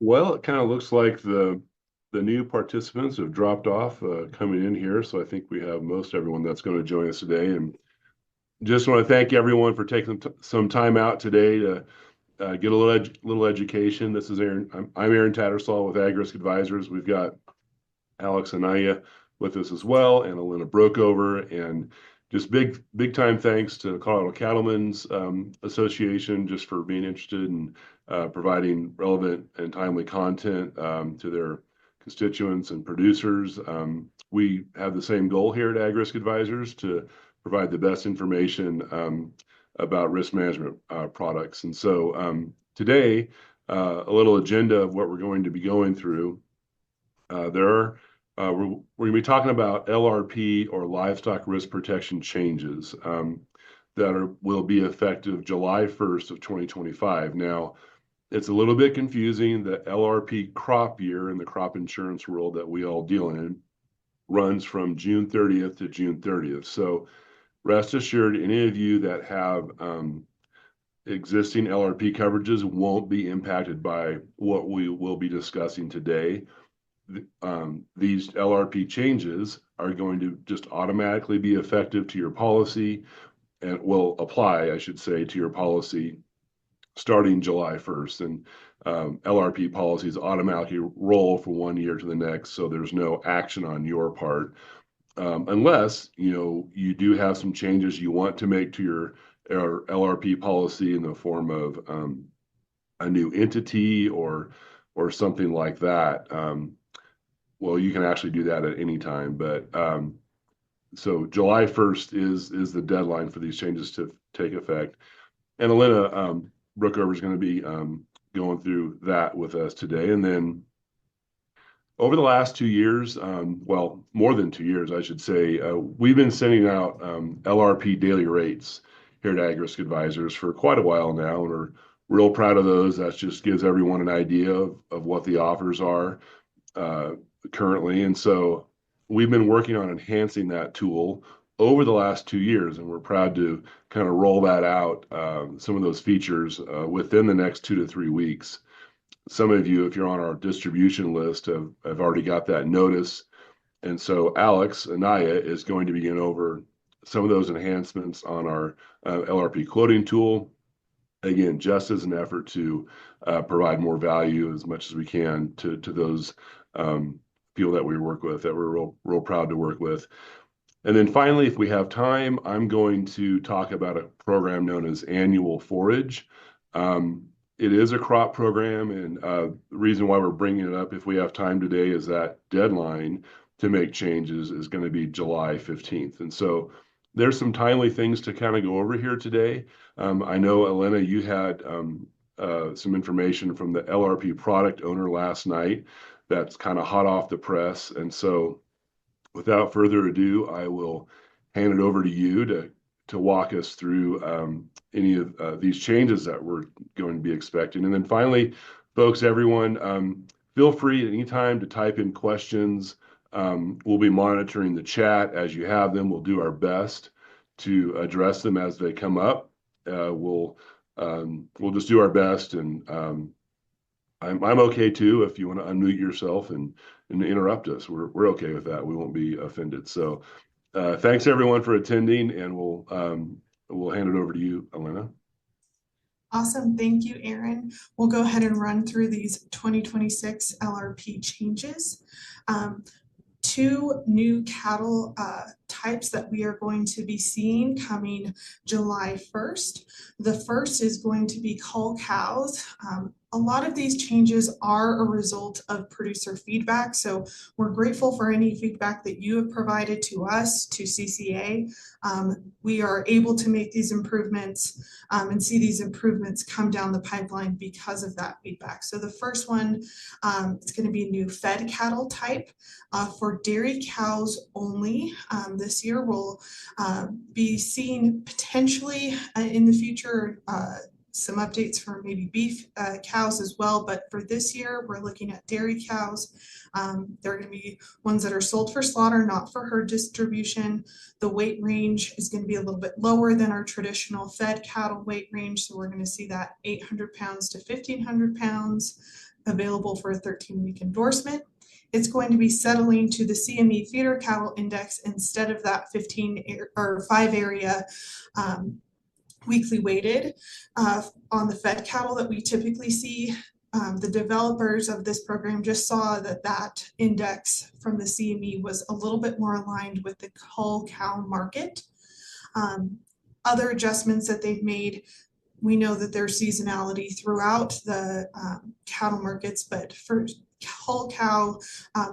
Well, it kind of looks like the new participants have dropped off coming in here, so I think we have most everyone that's going to join us today. And just want to thank everyone for taking some time out today to get a little education. This is Aaron. I'm Aaron Tattersall with AgRisk Advisors. We've got Alex Anaya with us as well, and Elena Brokover. And just big time thanks to Colorado Cattlemen's Association just for being interested in providing relevant and timely content to their constituents and producers. We have the same goal here at AgRisk Advisors to provide the best information about risk management products. And so today, a little agenda of what we're going to be going through. We're going to be talking about LRP or Livestock Risk Protection changes that will be effective July 1st of 2025. Now, it's a little bit confusing. The LRP crop year in the crop insurance world that we all deal in runs from June 30th to June 30th. So rest assured, any of you that have existing LRP coverages won't be impacted by what we will be discussing today. These LRP changes are going to just automatically be effective to your policy and will apply, I should say, to your policy starting July 1st. And LRP policies automatically roll from 1 year to the next, so there's no action on your part. Unless, you do have some changes you want to make to your LRP policy in the form of a new entity or something like that. Well, you can actually do that at any time, but so July 1st is the deadline for these changes to take effect. And Elena Brookover is going to be going through that with us today. And then over the last 2 years, well, more than 2 years, I should say, we've been sending out LRP daily rates here at AgRisk Advisors for quite a while now, and we're real proud of those. That just gives everyone an idea of what the offers are currently. And so we've been working on enhancing that tool over the last 2 years, and we're proud to kind of roll that out, some of those features within the next 2 to 3 weeks. Some of you, if you're on our distribution list, have already got that notice. And so Alex Anaya is going to begin over some of those enhancements on our LRP quoting tool. Again, just as an effort to provide more value as much as we can to those people that we work with, that we're real proud to work with. And then finally, if we have time, I'm going to talk about a program known as Annual Forage. It is a crop program, and the reason why we're bringing it up, if we have time today, is that deadline to make changes is going to be July 15th. And so there's some timely things to kind of go over here today. I know, Elena, you had some information from the LRP product owner last night that's kind of hot off the press. And so without further ado, I will hand it over to you to walk us through any of these changes that we're going to be expecting. And then finally, folks, everyone, feel free at any time to type in questions. We'll be monitoring the chat as you have them. We'll do our best to address them as they come up. We'll just do our best, and I'm okay too if you want to unmute yourself and interrupt us. We're okay with that. We won't be offended. So thanks everyone for attending, and we'll hand it over to you, Elena. Awesome. Thank you, Aaron. We'll go ahead and run through these 2026 LRP changes. 2 new cattle types that we are going to be seeing coming July 1st. The first is going to be cull cows. A lot of these changes are a result of producer feedback, so we're grateful for any feedback that you have provided to us, to CCA. We are able to make these improvements and see these improvements come down the pipeline because of that feedback. So the first one, it's going to be a new fed cattle type for dairy cows only. This year we'll be seeing potentially in the future some updates for maybe beef cows as well, but for this year we're looking at dairy cows. They're going to be ones that are sold for slaughter, not for herd distribution. The weight range is going to be a little bit lower than our traditional fed cattle weight range, so we're going to see that 800 pounds to 1,500 pounds. available for a 13-week endorsement. It's going to be settling to the CME feeder cattle index instead of that 5 area weekly weighted on the fed cattle that we typically see. The developers of this program just saw that index from the CME was a little bit more aligned with the whole cow market. Other adjustments that they've made, we know that there's seasonality throughout the cattle markets, but for whole cow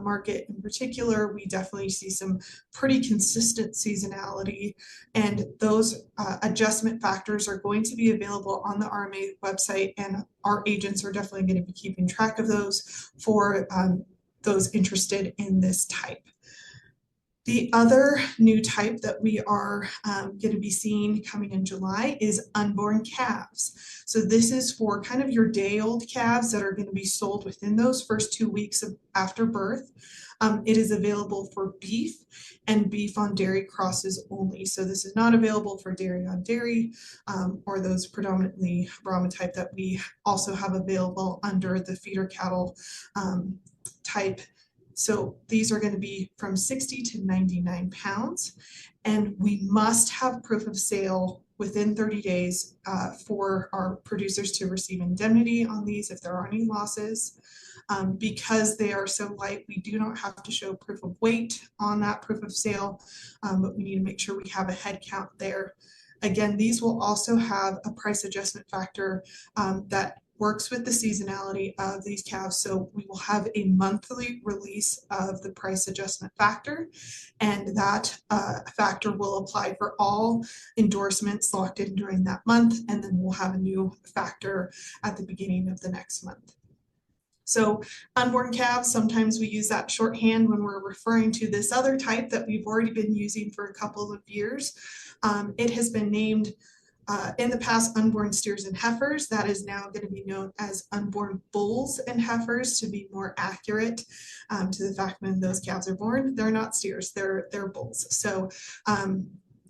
market in particular, we definitely see some pretty consistent seasonality, and those adjustment factors are going to be available on the RMA website, and our agents are definitely going to be keeping track of those for those interested in this type. The other new type that we are going to be seeing coming in July is unborn calves. So this is for kind of your day-old calves that are going to be sold within those first 2 weeks after birth. It is available for beef and beef on dairy crosses only. So this is not available for dairy on dairy or those predominantly Brahma type that we also have available under the feeder cattle type. So these are going to be from 60 to 99 pounds, and we must have proof of sale within 30 days for our producers to receive indemnity on these if there are any losses. Because they are so light, we do not have to show proof of weight on that proof of sale, but we need to make sure we have a head count there. Again, these will also have a price adjustment factor that works with the seasonality of these calves. So we will have a monthly release of the price adjustment factor, and that factor will apply for all endorsements locked in during that month, and then we'll have a new factor at the beginning of the next month. So unborn calves, sometimes we use that shorthand when we're referring to this other type that we've already been using for a couple of years. It has been named in the past unborn steers and heifers. That is now going to be known as unborn bulls and heifers to be more accurate to the fact when those calves are born, they're not steers, they're bulls. So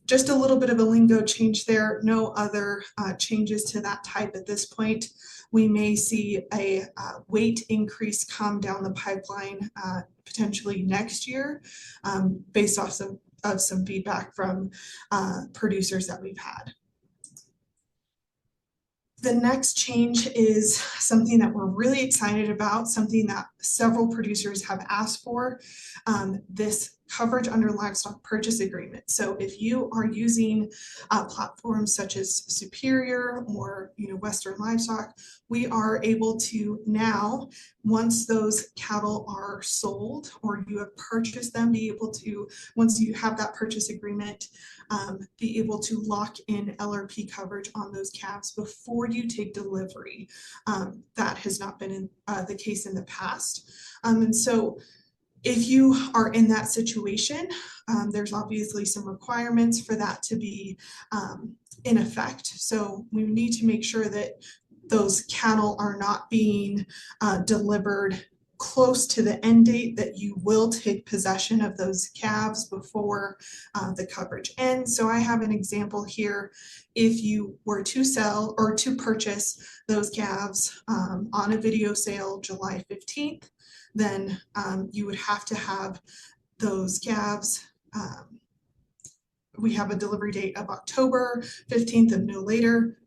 just a little bit of a lingo change there. No other changes to that type at this point. We may see a weight increase come down the pipeline potentially next year based off some feedback from producers that we've had. The next change is something that we're really excited about, something that several producers have asked for, this coverage under livestock purchase agreement. So if you are using platforms such as Superior or Western Livestock, we are able to now, once those cattle are sold or you have purchased them, be able to, once you have that purchase agreement, be able to lock in LRP coverage on those calves before you take delivery. That has not been the case in the past. And so if you are in that situation, there's obviously some requirements for that to be in effect. So we need to make sure that those cattle are not being delivered close to the end date, that you will take possession of those calves before the coverage ends. So I have an example here. If you were to sell or to purchase those calves on a video sale July 15th, then you would have to have those calves. We have a delivery date of October 15th and no later,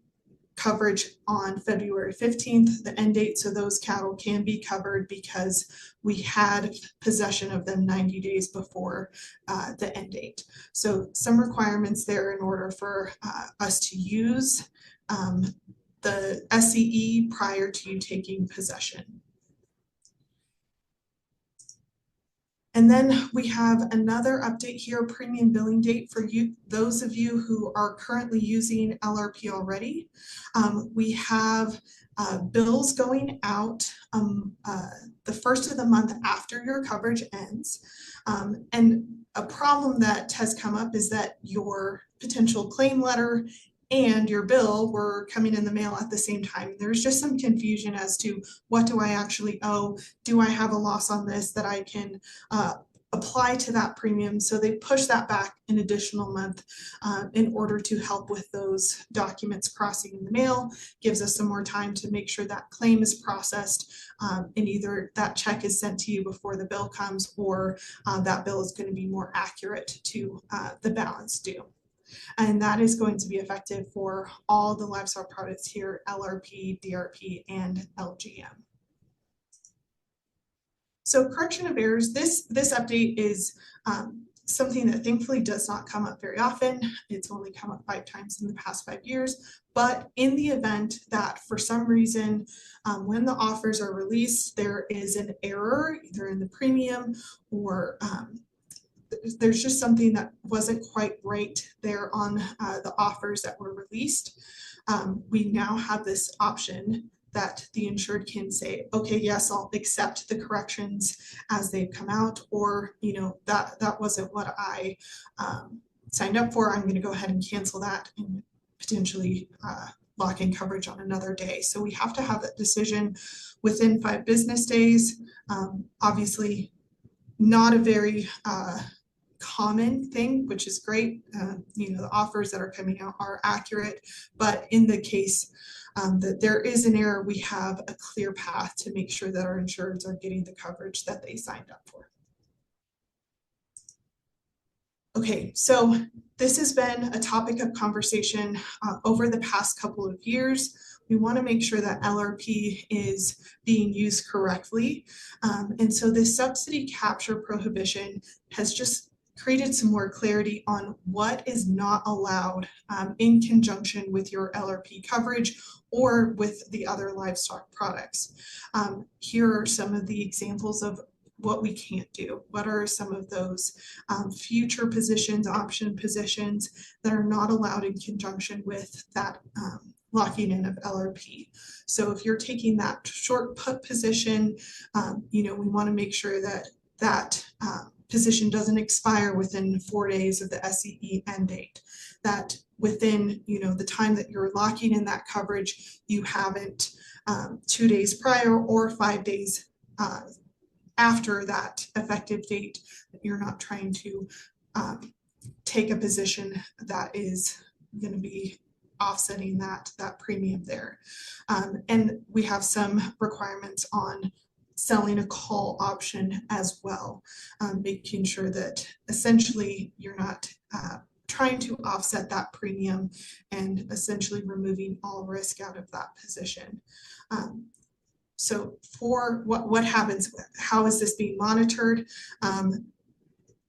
coverage on February 15th, the end date, so those cattle can be covered because we had possession of them 90 days before the end date. So some requirements there in order for us to use the SCE prior to you taking possession. And then we have another update here, premium billing date for you, those of you who are currently using LRP already. We have bills going out the first of the month after your coverage ends. And a problem that has come up is that your potential claim letter and your bill were coming in the mail at the same time. There's just some confusion as to what do I actually owe? Do I have a loss on this that I can apply to that premium. So they push that back an additional month in order to help with those documents crossing in the mail, gives us some more time to make sure that claim is processed and either that check is sent to you before the bill comes, or that bill is going to be more accurate to the balance due. And that is going to be effective for all the livestock products here, LRP, DRP, and LGM. So correction of errors, this update is something that thankfully does not come up very often. It's only come up 5 times in the past 5 years. But in the event that for some reason, when the offers are released, there is an error either in the premium or there's just something that wasn't quite right there on the offers that were released, we now have this option that the insured can say, okay, yes, I'll accept the corrections as they've come out, or, you know, that wasn't what I signed up for. I'm going to go ahead and cancel that and potentially lock in coverage on another day. So we have to have that decision within 5 business days. Obviously, not a very common thing, which is great. You know, the offers that are coming out are accurate, but in the case that there is an error, we have a clear path to make sure that our insureds are getting the coverage that they signed up for. Okay, so this has been a topic of conversation over the past couple of years. We want to make sure that LRP is being used correctly. And so this subsidy capture prohibition has just created some more clarity on what is not allowed in conjunction with your LRP coverage or with the other livestock products. Here are some of the examples of what we can't do. What are some of those future positions, option positions that are not allowed in conjunction with that locking in of LRP? So if you're taking that short put position, you know, we want to make sure that that position doesn't expire within 4 days of the SEE end date, that within, you know, the time that you're locking in that coverage, you haven't 2 days prior or 5 days after that effective date, that you're not trying to take a position that is going to be offsetting that premium there. And we have some requirements on selling a call option as well, making sure that essentially you're not trying to offset that premium and essentially removing all risk out of that position. So for what happens, how is this being monitored?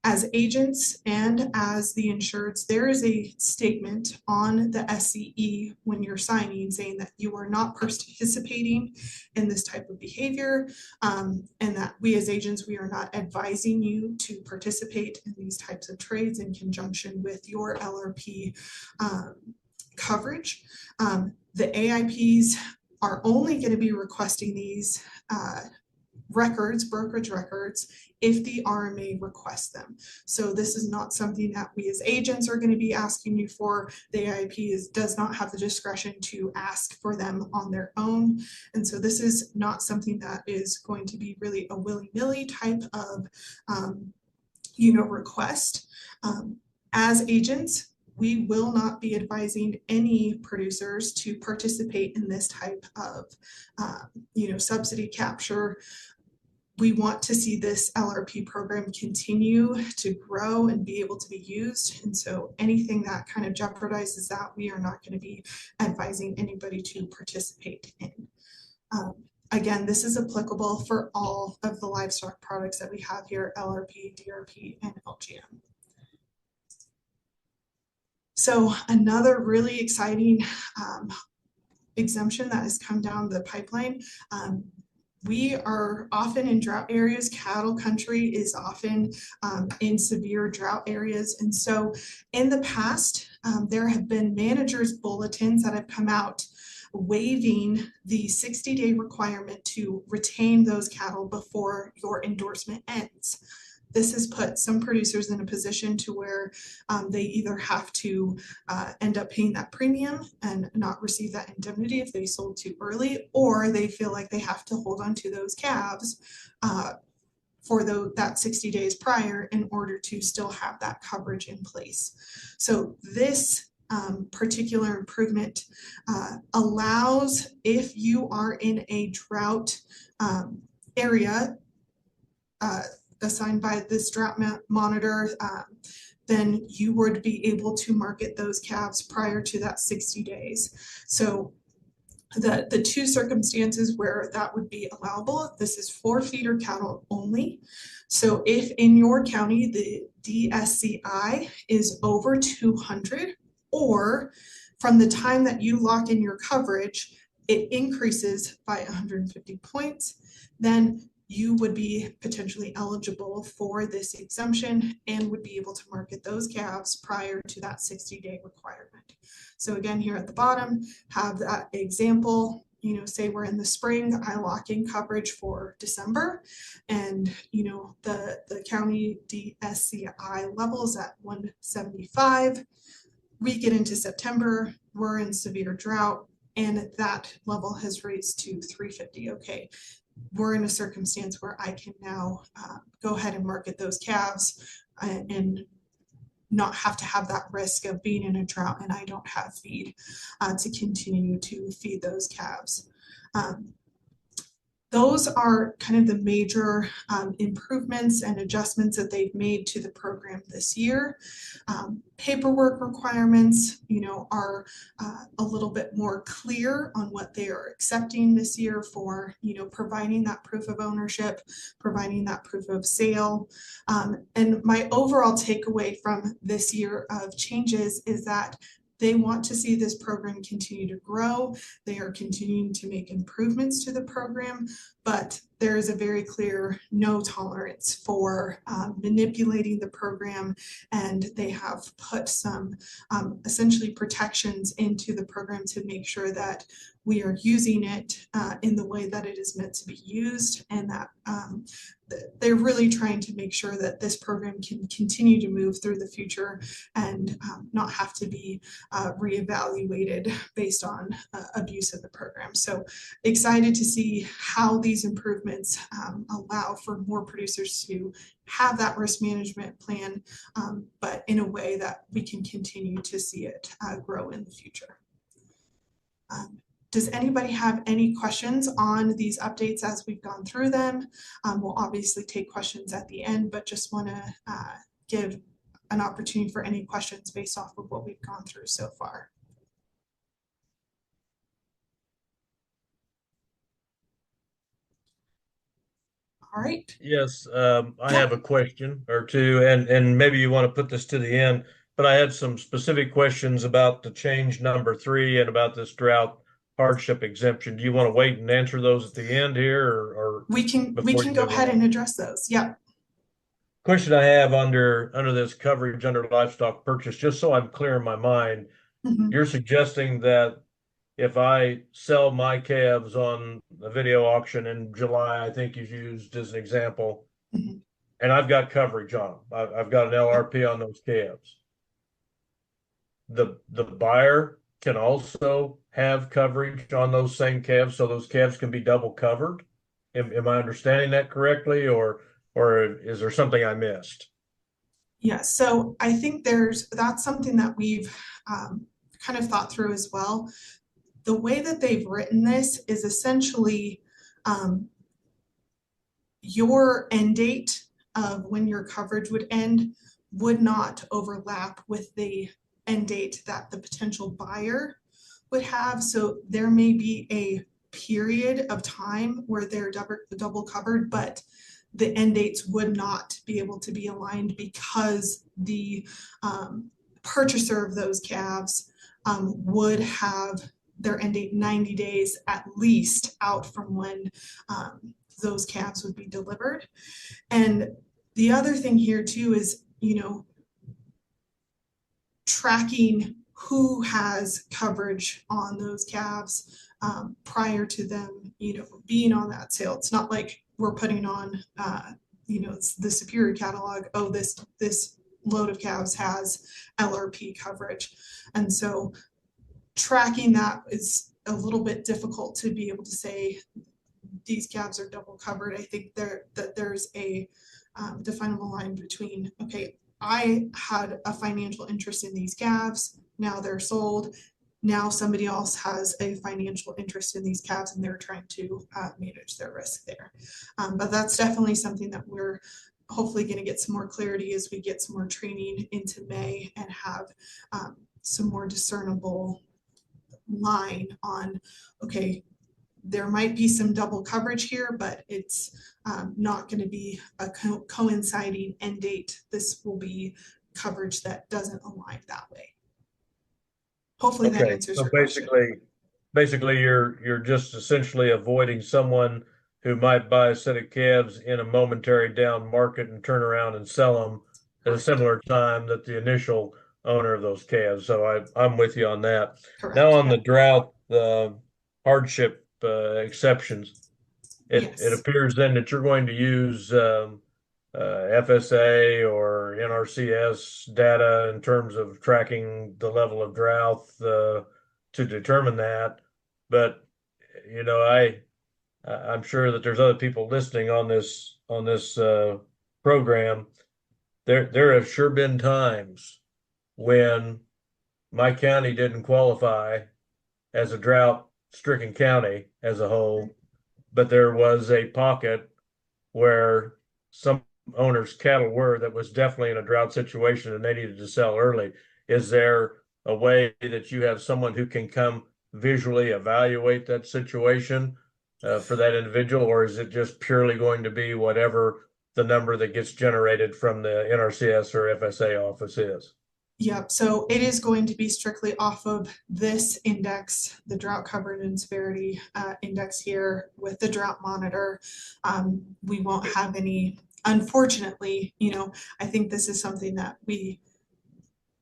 As agents and as the insureds, there is a statement on the SEE when you're signing saying that you are not participating in this type of behavior, and that we as agents, we are not advising you to participate in these types of trades in conjunction with your LRP coverage. The AIPs are only going to be requesting these records, brokerage records, if the RMA requests them. So this is not something that we as agents are going to be asking you for. The AIP does not have the discretion to ask for them on their own. And so this is not something that is going to be really a willy-nilly type of you know, request. As agents, we will not be advising any producers to participate in this type of you know, subsidy capture. We want to see this LRP program continue to grow and be able to be used. And so anything that kind of jeopardizes that, we are not going to be advising anybody to participate in. Again, this is applicable for all of the livestock products that we have here, LRP, DRP, and LGM. So another really exciting exemption that has come down the pipeline. We are often in drought areas. Cattle country is often in severe drought areas. And so in the past, there have been managers' bulletins that have come out waiving the 60-day requirement to retain those cattle before your endorsement ends. This has put some producers in a position to where they either have to end up paying that premium and not receive that indemnity if they sold too early, or they feel like they have to hold on to those calves for that 60 days prior in order to still have that coverage in place. So this particular improvement allows, if you are in a drought area assigned by this drought monitor, then you would be able to market those calves prior to that 60 days. So the two circumstances where that would be allowable, this is for feeder cattle only. So if in your county the DSCI is over 200, or from the time that you lock in your coverage, it increases by 150 points, then you would be potentially eligible for this exemption and would be able to market those calves prior to that 60-day requirement. So again, here at the bottom, have that example. You know, say we're in the spring, I lock in coverage for December, and you know the county DSCI levels at 175. We get into September, we're in severe drought, and that level has raised to 350. Okay, we're in a circumstance where I can now go ahead and market those calves and not have to have that risk of being in a drought and I don't have feed to continue to feed those calves. Those are kind of the major improvements and adjustments that they've made to the program this year. Paperwork requirements, you know, are a little bit more clear on what they are accepting this year for, you know, providing that proof of ownership, providing that proof of sale. And my overall takeaway from this year of changes is that they want to see this program continue to grow. They are continuing to make improvements to the program, but there is a very clear no tolerance for manipulating the program, and they have put some essentially protections into the program to make sure that we are using it in the way that it is meant to be used, and that they're really trying to make sure that this program can continue to move through the future and not have to be reevaluated based on abuse of the program. So excited to see how these improvements allow for more producers to have that risk management plan, but in a way that we can continue to see it grow in the future. Does anybody have any questions on these updates as we've gone through them? We'll obviously take questions at the end, but just want to give an opportunity for any questions based off of what we've gone through so far. All right. Yes, I have a question or two, and maybe you want to put this to the end, but I had some specific questions about the change number 3 and about this drought hardship exemption. Do you want to wait and answer those at the end here, or we can go ahead and address those? Yep. Question I have under this coverage under livestock purchase, just so I'm clear in my mind, you're suggesting that if I sell my calves on a video auction in July, I think you used as an example, and I've got coverage on them. I've got an LRP on those calves. The buyer can also have coverage on those same calves, so those calves can be double covered. Am I understanding that correctly, or is there something I missed? Yeah, so I think that's something that we've kind of thought through as well. The way that they've written this is essentially your end date of when your coverage would end would not overlap with the end date that the potential buyer would have. So there may be a period of time where they're double covered, but the end dates would not be able to be aligned because the purchaser of those calves would have their end date 90 days at least out from when those calves would be delivered. And the other thing here too is, you know, tracking who has coverage on those calves prior to them, you know, being on that sale. It's not like we're putting on, you know, it's the superior catalog. Oh, this load of calves has LRP coverage, and so tracking that is a little bit difficult to be able to say these calves are double covered. I think that there's a definable line between, okay, I had a financial interest in these calves, now they're sold. Now somebody else has a financial interest in these calves and they're trying to manage their risk there. But that's definitely something that we're hopefully going to get some more clarity as we get some more training into May and have some more discernible line on, okay, there might be some double coverage here, but it's not going to be a coinciding end date. This will be coverage that doesn't align that way. Hopefully that Okay, answers so your question. basically you're just essentially avoiding someone who might buy a set of calves in a momentary down market and turn around and sell them at a similar time that the initial owner of those calves. So I'm with you on that. Correct. Now on the drought, hardship exceptions, it Yes. appears then that you're going to use FSA or NRCS data in terms of tracking the level of drought to determine that. But you know, I'm sure that there's other people listening on this program. There have sure been times when my county didn't qualify as a drought-stricken county as a whole, but there was a pocket where some owners' cattle were that was definitely in a drought situation and they needed to sell early. Is there a way that you have someone who can come visually evaluate that situation for that individual, or is it just purely going to be whatever the number that gets generated from the NRCS or FSA office is? Yep, so it is going to be strictly off of this index, the drought coverage and severity index here with the drought monitor. We won't have any, unfortunately, you know, I think this is something that we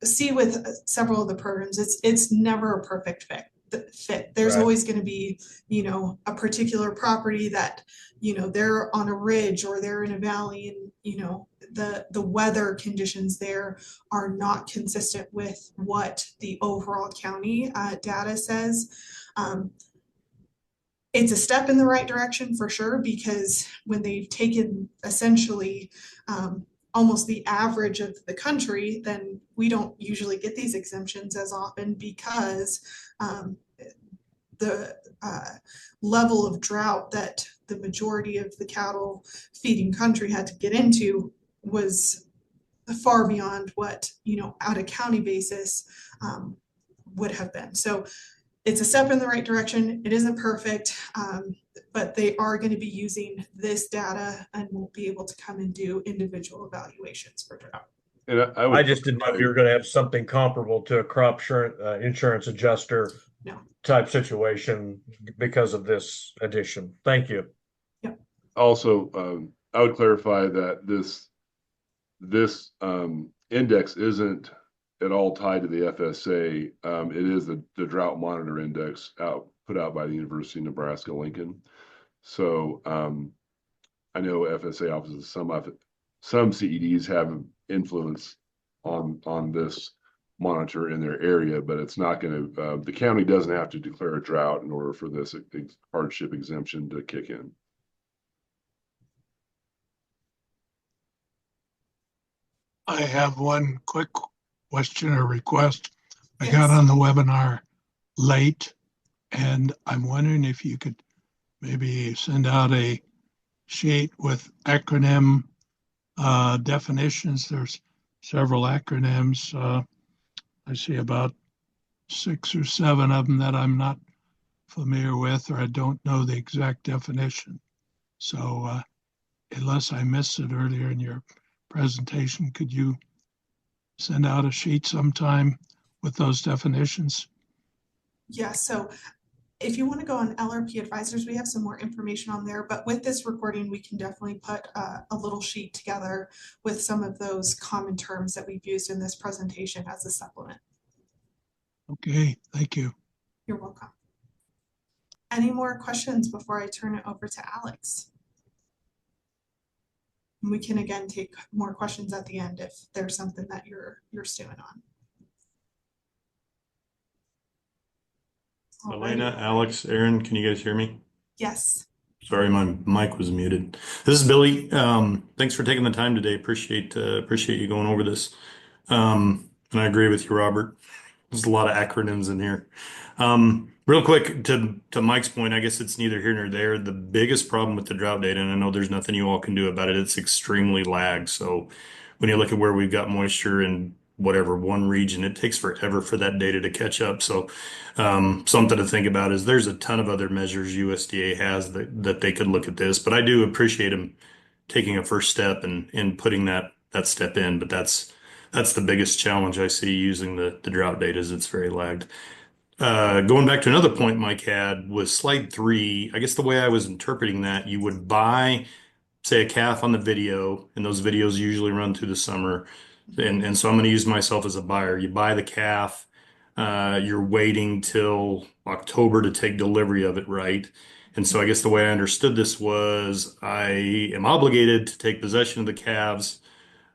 see with several of the programs. It's never a perfect fit. There's Right. always going to be, you know, a particular property that, you know, they're on a ridge or they're in a valley and, you know, the weather conditions there are not consistent with what the overall county data says. It's a step in the right direction for sure, because when they've taken essentially almost the average of the country, then we don't usually get these exemptions as often because the level of drought that the majority of the cattle feeding country had to get into was far beyond what, you know, at a county basis would have been. So it's a step in the right direction. It isn't perfect, but they are going to be using this data and won't be able to come and do individual evaluations for drought. And I just didn't know if you were going to have something comparable to a crop insurance adjuster type situation because of this addition. Thank you. Yep. Also, I would clarify that this index isn't at all tied to the FSA. It is the drought monitor index put out by the University of Nebraska Lincoln. So I know FSA offices, some CEDs have influence on this monitor in their area, but it's not going to. The county doesn't have to declare a drought in order for this hardship exemption to kick in. I have one quick question or request. I Yes. got on the webinar late, and I'm wondering if you could maybe send out a sheet with acronym definitions. There's several acronyms. I see about 6 or 7 of them that I'm not familiar with, or I don't know the exact definition. So unless I missed it earlier in your presentation, could you send out a sheet sometime with those definitions? Yeah, so if you want to go on LRP Advisors, we have some more information on there, but with this recording, we can definitely put a little sheet together with some of those common terms that we've used in this presentation as a supplement. Okay, thank you. You're welcome. Any more questions before I turn it over to Alex? We can again take more questions at the end if there's something that you're stewing on. Elena, Alex, Aaron, can you guys hear me? Yes. Sorry, my mic was muted. This is Billy. Thanks for taking the time today. Appreciate you going over this. And I agree with you, Robert. There's a lot of acronyms in here. Real quick to Mike's point, I guess it's neither here nor there. The biggest problem with the drought data, and I know there's nothing you all can do about it, it's extremely lagged. So when you look at where we've got moisture in whatever one region, it takes forever for that data to catch up. So something to think about is there's a ton of other measures USDA has that they could look at this, but I do appreciate them taking a first step and putting that step in. But that's the biggest challenge I see using the drought data is it's very lagged. Going back to another point Mike had was slide 3. I guess the way I was interpreting that, you would buy, say, a calf on the video, and those videos usually run through the summer. And so I'm going to use myself as a buyer. You buy the calf, you're waiting till October to take delivery of it, right? And so I guess the way I understood this was I am obligated to take possession of the calves,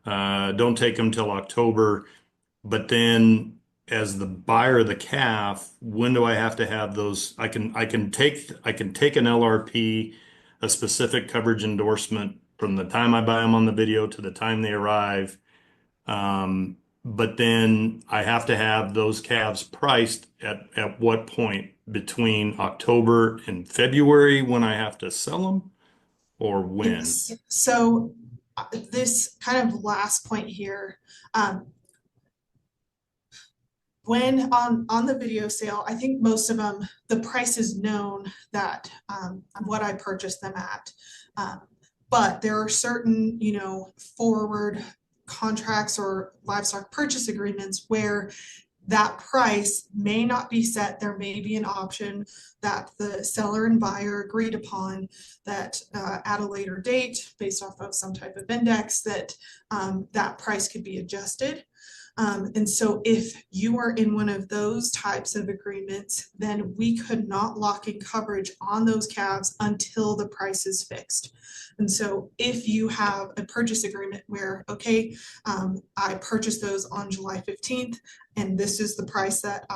don't take them till October, but then as the buyer of the calf, when do I have to have those? I can take an LRP, a specific coverage endorsement from the time I buy them on the video to the time they arrive. But then I have to have those calves priced at what point between October and February when I have to sell them, or when? Yes. So this kind of last point here, when on the video sale, I think most of them, the price is known that what I purchased them at. But there are certain, forward contracts or livestock purchase agreements where that price may not be set. There may be an option that the seller and buyer agreed upon that at a later date, based off of some type of index, that that price could be adjusted. And so if you are in one of those types of agreements, then we could not lock in coverage on those calves until the price is fixed. And so if you have a purchase agreement where, okay, I purchased those on July 15th, and this is the price that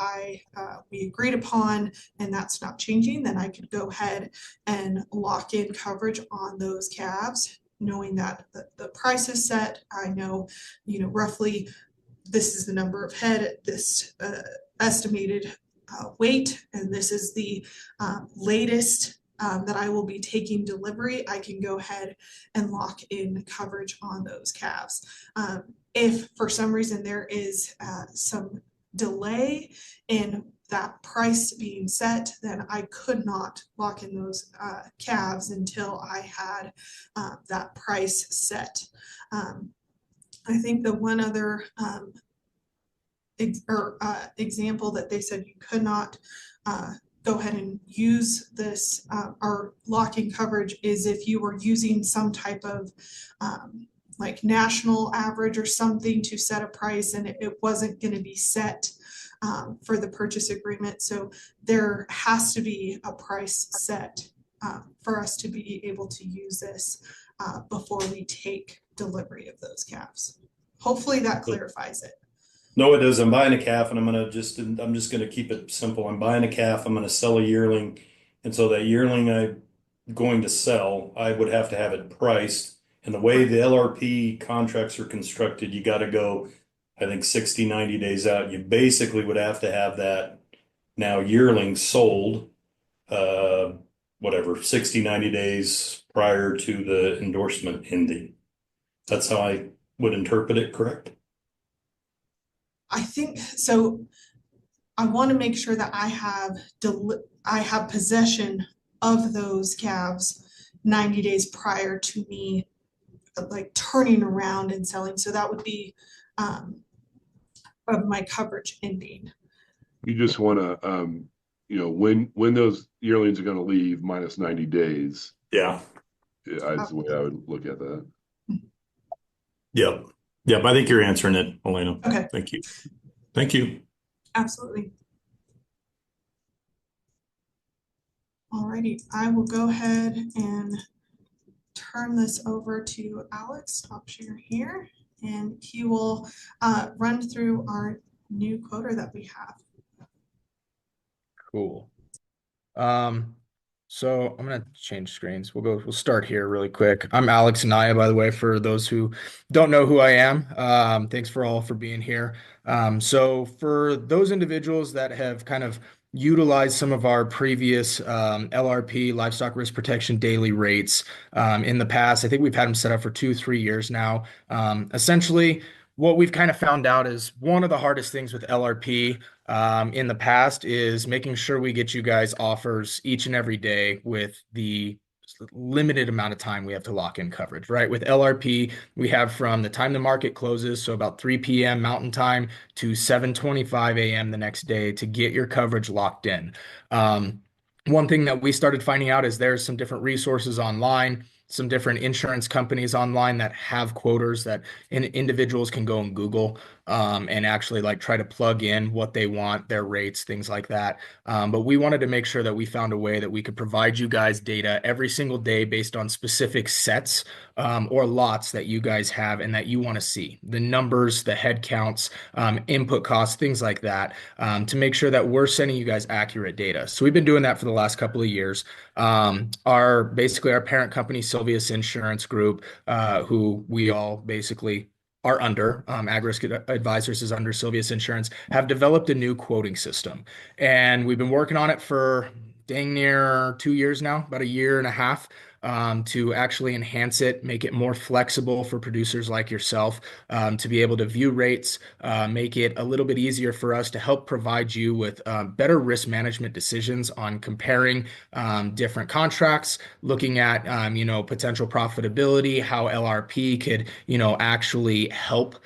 we agreed upon, and that's not changing, then I could go ahead and lock in coverage on those calves, knowing that the price is set. I know, roughly this is the number of head, this estimated weight, and this is the latest that I will be taking delivery. I can go ahead and lock in coverage on those calves. If for some reason there is some delay in that price being set, then I could not lock in those calves until I had that price set. I think the one other example that they said you could not go ahead and use this or lock in coverage is if you were using some type of like national average or something to set a price, and it wasn't going to be set for the purchase agreement. So there has to be a price set for us to be able to use this before we take delivery of those calves. Hopefully that clarifies it. No, it does. I'm buying a calf, and I'm just gonna keep it simple. I'm buying a calf. I'm gonna sell a yearling, and so that yearling I'm going to sell, I would have to have it priced. And the way the LRP contracts are constructed, you got to go, I think 60, 90 days out. You basically would have to have that now yearling sold, whatever, 60, 90 days prior to the endorsement ending. That's how I would interpret it, correct? I think so. I want to make sure that I have possession of those calves 90 days prior to me like turning around and selling. So that would be of my coverage ending. You just want to, when those yearlings are going to leave minus 90 days. Yeah. That's the way I would look at that. Yep. Yep. I think you're answering it, Elena. Okay. Thank you. Thank you. Absolutely. Alrighty, I will go ahead and turn this over to Alex, stop share here, and he will run through our new quota that we have. Cool. So I'm gonna change screens. We'll start here really quick. I'm Alex Anaya, by the way, for those who don't know who I am. Thanks for all for being here. So for those individuals that have kind of utilized some of our previous LRP, Livestock Risk Protection daily rates in the past, I think we've had them set up for 2, 3 years now. Essentially, what we've kind of found out is one of the hardest things with LRP in the past is making sure we get you guys offers each and every day with the limited amount of time we have to lock in coverage, right? With LRP, we have from the time the market closes, so about 3 p.m. Mountain Time to 7:25 a.m. the next day to get your coverage locked in. One thing that we started finding out is there's some different resources online, some different insurance companies online that have quoters that individuals can go and Google and actually like try to plug in what they want, their rates, things like that. But we wanted to make sure that we found a way that we could provide you guys data every single day based on specific sets or lots that you guys have and that you want to see. The numbers, the head counts, input costs, things like that, to make sure that we're sending you guys accurate data. So we've been doing that for the last couple of years. Our parent company, Sylvius Insurance Group, who we all basically are under, AgRisk Advisors is under Sylvius Insurance, have developed a new quoting system. And we've been working on it for dang near 2 years now, about a year and a half, to actually enhance it, make it more flexible for producers like yourself, to be able to view rates, make it a little bit easier for us to help provide you with better risk management decisions on comparing different contracts, looking at potential profitability, how LRP could actually help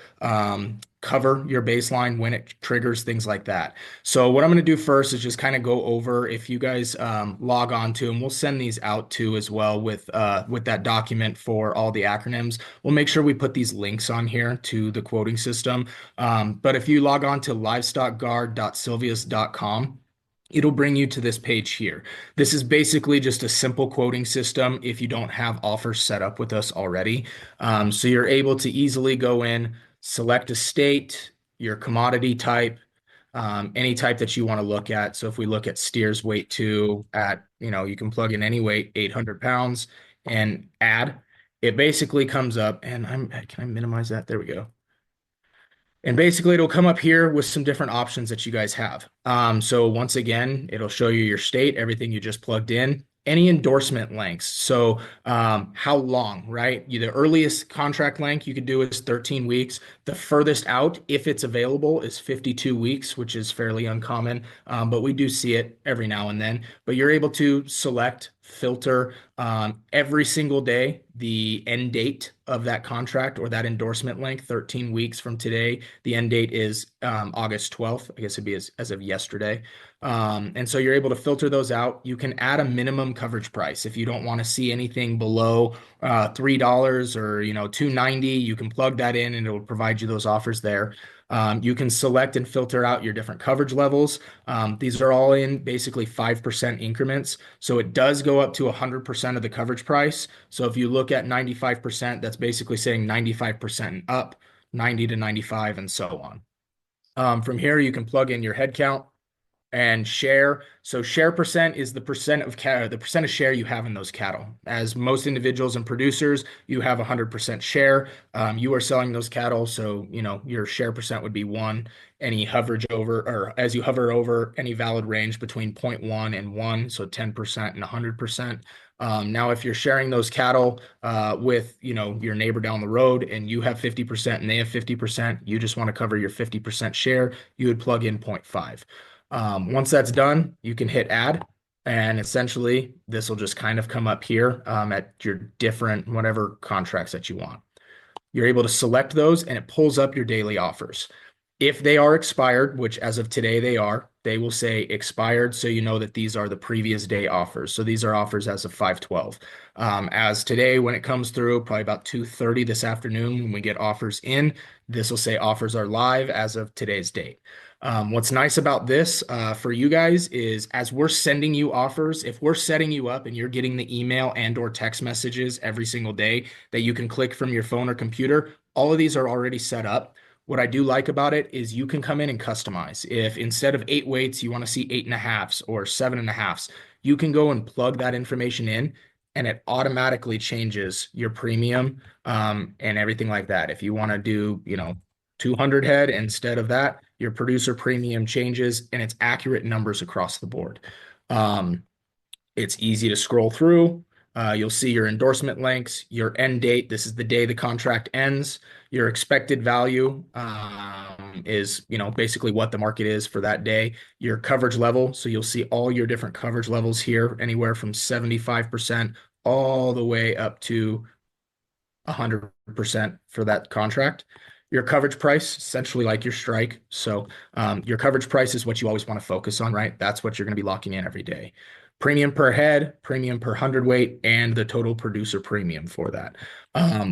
cover your baseline when it triggers, things like that. So what I'm going to do first is just kind of go over, if you guys log on to, and we'll send these out too as well with that document for all the acronyms. We'll make sure we put these links on here to the quoting system. But if you log on to livestockguard.sylvius.com, it'll bring you to this page here. This is basically just a simple quoting system if you don't have offers set up with us already. So you're able to easily go in, select a state, your commodity type, any type that you want to look at. So if we look at steers weight 2 at, you can plug in any weight, 800 pounds, and add. It basically comes up, and can I minimize that? There we go. And basically it'll come up here with some different options that you guys have. So once again, it'll show you your state, everything you just plugged in, any endorsement lengths. So how long, right? The earliest contract length you could do is 13 weeks. The furthest out, if it's available, is 52 weeks, which is fairly uncommon, but we do see it every now and then. But you're able to select, filter every single day the end date of that contract or that endorsement length, 13 weeks from today. The end date is August 12th. I guess it'd be as of yesterday. And so you're able to filter those out. You can add a minimum coverage price. If you don't want to see anything below $3 or $2.90, you can plug that in and it will provide you those offers there. You can select and filter out your different coverage levels. These are all in basically 5% increments. So it does go up to 100% of the coverage price. So if you look at 95%, that's basically saying 95% and up, 90 to 95, and so on. From here, you can plug in your head count and share. So share percent is the percent of share you have in those cattle. As most individuals and producers, you have 100% share. You are selling those cattle, so your share percent would be 1. Any hoverage over, or as you hover over any valid range between 0.1 and 1, so 10% and 100%. Now, if you're sharing those cattle with your neighbor down the road and you have 50% and they have 50%, you just want to cover your 50% share, you would plug in 0.5. Once that's done, you can hit add, and essentially this will just kind of come up here at your different whatever contracts that you want. You're able to select those and it pulls up your daily offers. If they are expired, which as of today they will say expired, so you know that these are the previous day offers. So these are offers as of 5/12. As today, when it comes through, probably about 2:30 this afternoon, when we get offers in, this will say offers are live as of today's date. What's nice about this for you guys is as we're sending you offers, if we're setting you up and you're getting the email and or text messages every single day that you can click from your phone or computer, all of these are already set up. What I do like about it is you can come in and customize. If instead of 8 weights, you want to see 8.5s or 7.5s, you can go and plug that information in and it automatically changes your premium and everything like that. If you want to do, 200 head instead of that, your producer premium changes and it's accurate numbers across the board. It's easy to scroll through. You'll see your endorsement links, your end date. This is the day the contract ends. Your expected value is, basically what the market is for that day. Your coverage level. So you'll see all your different coverage levels here, anywhere from 75% all the way up to 100% for that contract. Your coverage price, essentially like your strike. So your coverage price is what you always want to focus on, right? That's what you're going to be locking in every day. Premium per head, premium per hundredweight, and the total producer premium for that.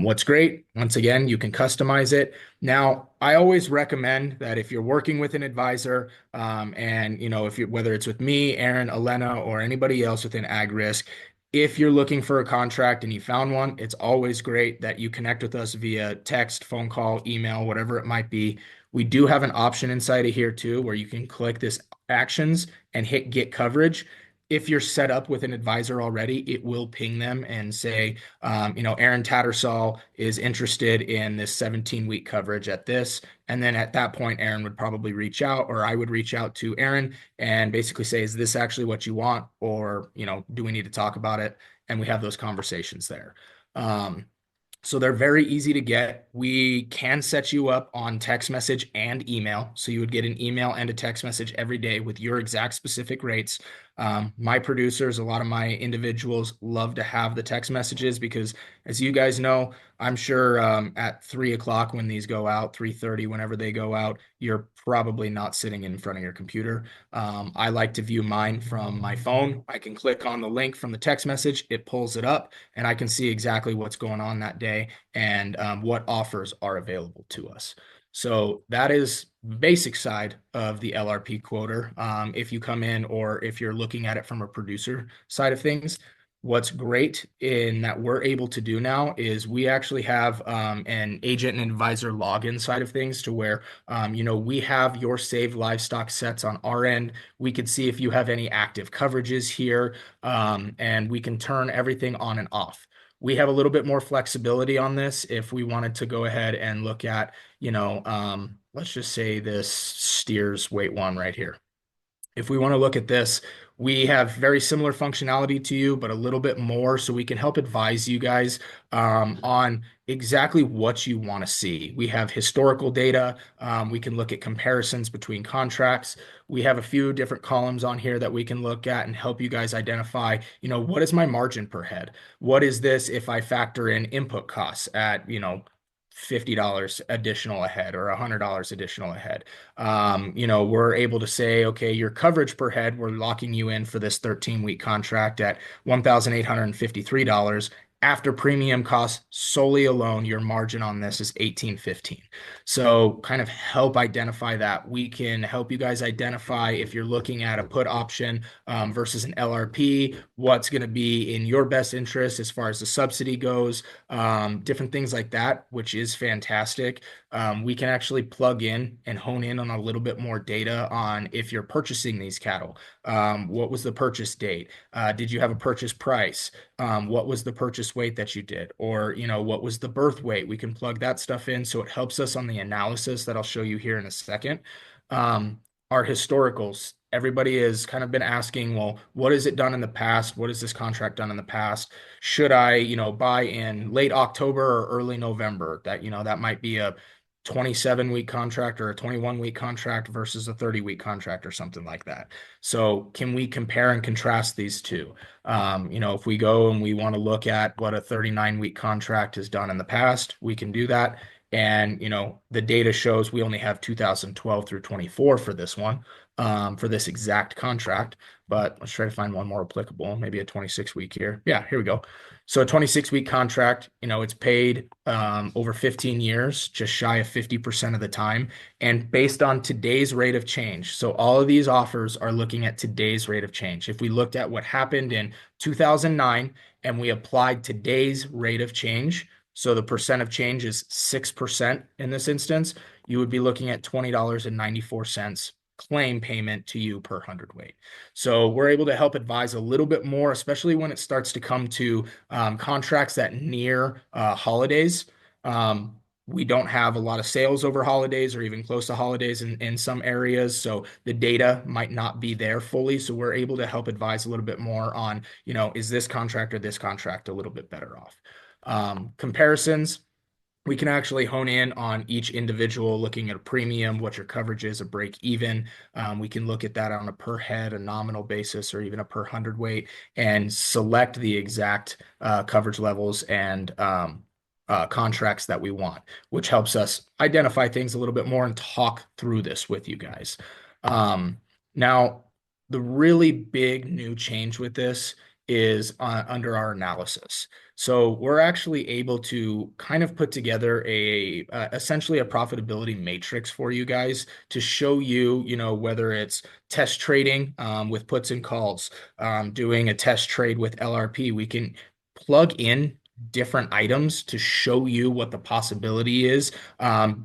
What's great, once again, you can customize it. Now, I always recommend that if you're working with an advisor, and if you're, whether it's with me, Aaron, Elena, or anybody else within AgRisk, if you're looking for a contract and you found one, it's always great that you connect with us via text, phone call, email, whatever it might be. We do have an option inside of here too, where you can click this actions and hit get coverage. If you're set up with an advisor already, it will ping them and say, Aaron Tattersall is interested in this 17-week coverage at this. And then at that point, Aaron would probably reach out, or I would reach out to Aaron and basically say, is this actually what you want? Or, do we need to talk about it? And we have those conversations there. So they're very easy to get. We can set you up on text message and email. So you would get an email and a text message every day with your exact specific rates. My producers, a lot of my individuals love to have the text messages because, as you guys know, I'm sure at 3 o'clock when these go out, 3:30, whenever they go out, you're probably not sitting in front of your computer. I like to view mine from my phone. I can click on the link from the text message, it pulls it up, and I can see exactly what's going on that day and what offers are available to us. So that is basic side of the LRP quoter. If you come in or if you're looking at it from a producer side of things, what's great in that we're able to do now is we actually have an agent and advisor login side of things to where, we have your saved livestock sets on our end. We could see if you have any active coverages here, and we can turn everything on and off. We have a little bit more flexibility on this if we wanted to go ahead and look at, let's just say this steers weight one right here. If we want to look at this, we have very similar functionality to you, but a little bit more, so we can help advise you guys on exactly what you want to see. We have historical data. We can look at comparisons between contracts. We have a few different columns on here that we can look at and help you guys identify, what is my margin per head? What is this if I factor in input costs at, $50 additional a head or $100 additional a head? We're able to say, okay, your coverage per head, we're locking you in for this 13-week contract at $1,853. After premium costs solely alone, your margin on this is $1,815. So kind of help identify that. We can help you guys identify if you're looking at a put option versus an LRP, what's going to be in your best interest as far as the subsidy goes, different things like that, which is fantastic. We can actually plug in and hone in on a little bit more data on if you're purchasing these cattle. What was the purchase date? Did you have a purchase price? What was the purchase weight that you did? Or, what was the birth weight? We can plug that stuff in. So it helps us on the analysis that I'll show you here in a second. Our historicals, everybody has kind of been asking, well, what has it done in the past? What has this contract done in the past? Should I, buy in late October or early November? That, that might be a 27-week contract or a 21-week contract versus a 30-week contract or something like that. So can we compare and contrast these two? If we go and we want to look at what a 39-week contract has done in the past, we can do that. And, the data shows we only have 2012 through 24 for this one, for this exact contract. But let's try to find one more applicable, maybe a 26-week here. Yeah, here we go. So a 26-week contract, it's paid over 15 years, just shy of 50% of the time, and based on today's rate of change. So all of these offers are looking at today's rate of change. If we looked at what happened in 2009 and we applied today's rate of change, so the percent of change is 6% in this instance, you would be looking at $20.94 claim payment to you per hundredweight. So we're able to help advise a little bit more, especially when it starts to come to contracts that near holidays. We don't have a lot of sales over holidays or even close to holidays in some areas. So the data might not be there fully. So we're able to help advise a little bit more on, is this contract or this contract a little bit better off? Comparisons, we can actually hone in on each individual, looking at a premium, what your coverage is, a break even. We can look at that on a per head, a nominal basis, or even a per hundredweight, and select the exact coverage levels and contracts that we want, which helps us identify things a little bit more and talk through this with you guys. Now, the really big new change with this is under our analysis. So we're actually able to kind of put together essentially a profitability matrix for you guys to show you, whether it's test trading with puts and calls, doing a test trade with LRP, we can plug in different items to show you what the possibility is